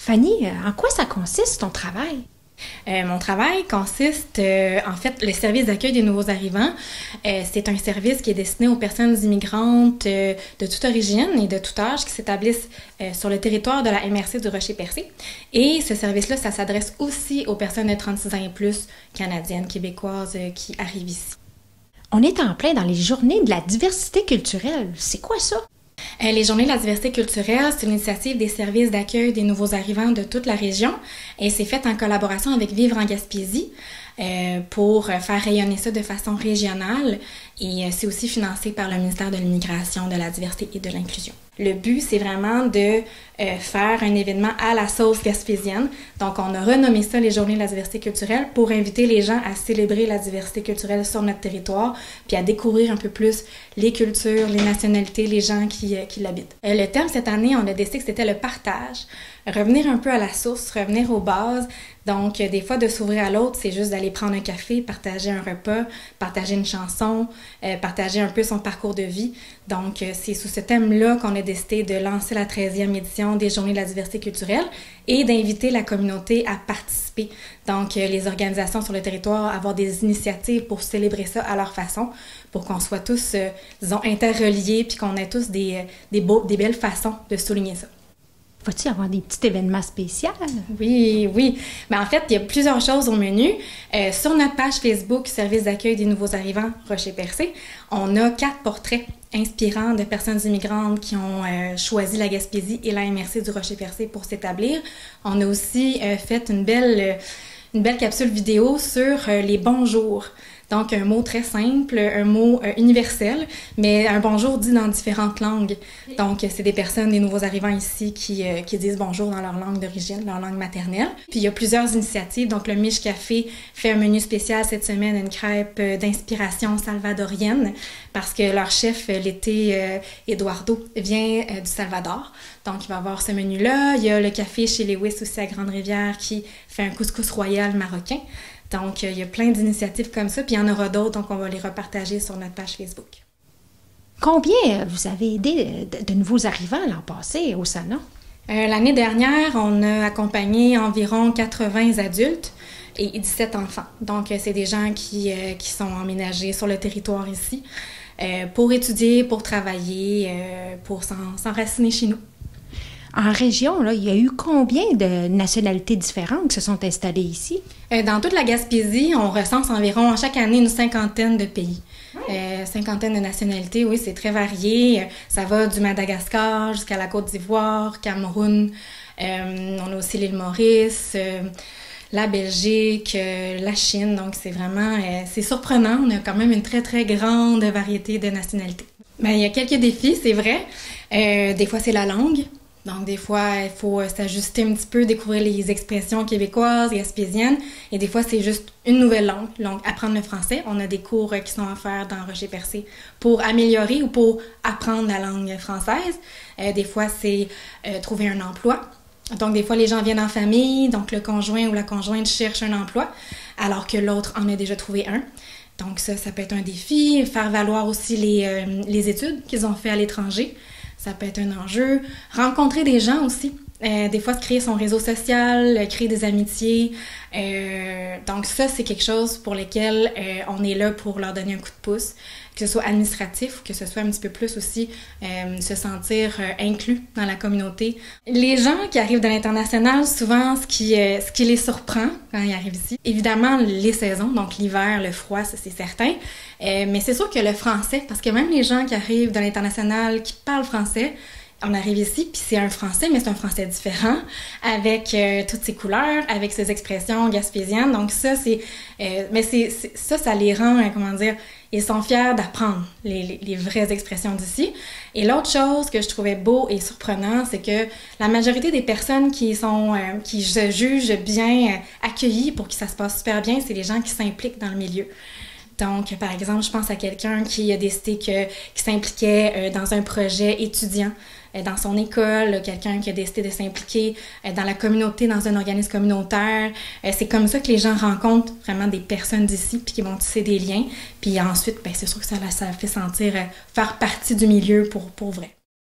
Fanny, en quoi ça consiste ton travail? Mon travail consiste, en fait, le service d'accueil des nouveaux arrivants. C'est un service qui est destiné aux personnes immigrantes de toute origine et de tout âge qui s'établissent sur le territoire de la MRC du Rocher-Percé. Et ce service-là, ça s'adresse aussi aux personnes de 36 ans et plus, canadiennes, québécoises, qui arrivent ici. On est en plein dans les journées de la diversité culturelle. C'est quoi ça? Les Journées de la diversité culturelle, c'est l'initiative des services d'accueil des nouveaux arrivants de toute la région et c'est fait en collaboration avec Vivre en Gaspésie pour faire rayonner ça de façon régionale et c'est aussi financé par le ministère de l'Immigration, de la Diversité et de l'Inclusion. Le but, c'est vraiment de faire un événement à la sauce gaspésienne. Donc, on a renommé ça les Journées de la diversité culturelle pour inviter les gens à célébrer la diversité culturelle sur notre territoire puis à découvrir un peu plus les cultures, les nationalités, les gens qui l'habitent. Le thème cette année, on a décidé que c'était le partage. Revenir un peu à la source, revenir aux bases. Donc, des fois, de s'ouvrir à l'autre, c'est juste d'aller prendre un café, partager un repas, partager une chanson, partager un peu son parcours de vie. Donc, c'est sous ce thème-là qu'on a décidé de lancer la 13e édition des Journées de la diversité culturelle et d'inviter la communauté à participer. Donc, les organisations sur le territoire à avoir des initiatives pour célébrer ça à leur façon, pour qu'on soit tous, disons, interreliés puis qu'on ait tous des belles façons de souligner ça. Va-t-il y avoir des petits événements spéciaux? Oui. En fait, il y a plusieurs choses au menu. Sur notre page Facebook, Service d'accueil des nouveaux arrivants Rocher-Percé, on a 4 portraits inspirants de personnes immigrantes qui ont choisi la Gaspésie et la MRC du Rocher-Percé pour s'établir. On a aussi fait une belle capsule vidéo sur les bonjours. Donc, un mot très simple, un mot universel, mais un bonjour dit dans différentes langues. Donc, c'est des personnes, des nouveaux arrivants ici qui disent bonjour dans leur langue d'origine, leur langue maternelle. Puis, il y a plusieurs initiatives. Donc, le Mich Café fait un menu spécial cette semaine, une crêpe d'inspiration salvadorienne, parce que leur chef, l'été, Eduardo, vient du Salvador. Donc, il va avoir ce menu-là. Il y a le café chez Lewis aussi à Grande-Rivière qui fait un couscous royal marocain. Donc, il y a plein d'initiatives comme ça, puis il y en aura d'autres, donc on va les repartager sur notre page Facebook. Combien vous avez aidé de nouveaux arrivants l'an passé au salon? L'année dernière, on a accompagné environ 80 adultes et 17 enfants. Donc, c'est des gens qui sont emménagés sur le territoire ici pour étudier, pour travailler, pour s'enraciner chez nous. En région, là, il y a eu combien de nationalités différentes qui se sont installées ici? Dans toute la Gaspésie, on recense environ chaque année une cinquantaine de pays. Cinquantaine de nationalités, oui, c'est très varié. Ça va du Madagascar jusqu'à la Côte d'Ivoire, Cameroun. On a aussi l'île Maurice, la Belgique, la Chine. Donc, c'est vraiment c'est surprenant. On a quand même une très, très grande variété de nationalités. Il y a quelques défis, c'est vrai. Des fois, c'est la langue. Donc, des fois, il faut s'ajuster un petit peu, découvrir les expressions québécoises, gaspésiennes. Et des fois, c'est juste une nouvelle langue. Donc, apprendre le français. On a des cours qui sont offerts dans Rocher-Percé pour améliorer ou pour apprendre la langue française. Des fois, c'est trouver un emploi. Donc, des fois, les gens viennent en famille. Donc, le conjoint ou la conjointe cherche un emploi, alors que l'autre en a déjà trouvé un. Donc, ça peut être un défi. Faire valoir aussi les études qu'ils ont fait à l'étranger. Ça peut être un enjeu. Rencontrer des gens aussi. Des fois, se créer son réseau social, créer des amitiés. Donc ça, c'est quelque chose pour lequel on est là pour leur donner un coup de pouce, que ce soit administratif ou que ce soit un petit peu plus aussi se sentir inclus dans la communauté. Les gens qui arrivent de l'international, souvent, ce qui les surprend quand ils arrivent ici, évidemment, les saisons, donc l'hiver, le froid, ça c'est certain. Mais c'est sûr que le français, parce que même les gens qui arrivent de l'international, qui parlent français, on arrive ici, puis c'est un français, mais c'est un français différent, avec toutes ses couleurs, avec ses expressions gaspésiennes. Donc ça, ça les rend, ils sont fiers d'apprendre les vraies expressions d'ici. Et l'autre chose que je trouvais beau et surprenant, c'est que la majorité des personnes qui se jugent bien accueillies pour que ça se passe super bien, c'est les gens qui s'impliquent dans le milieu. Donc, par exemple, je pense à quelqu'un qui a décidé qu'il s'impliquait dans un projet étudiant dans son école, quelqu'un qui a décidé de s'impliquer dans la communauté, dans un organisme communautaire. C'est comme ça que les gens rencontrent vraiment des personnes d'ici puis qui vont tisser des liens. Puis ensuite, c'est sûr que ça fait sentir faire partie du milieu pour vrai.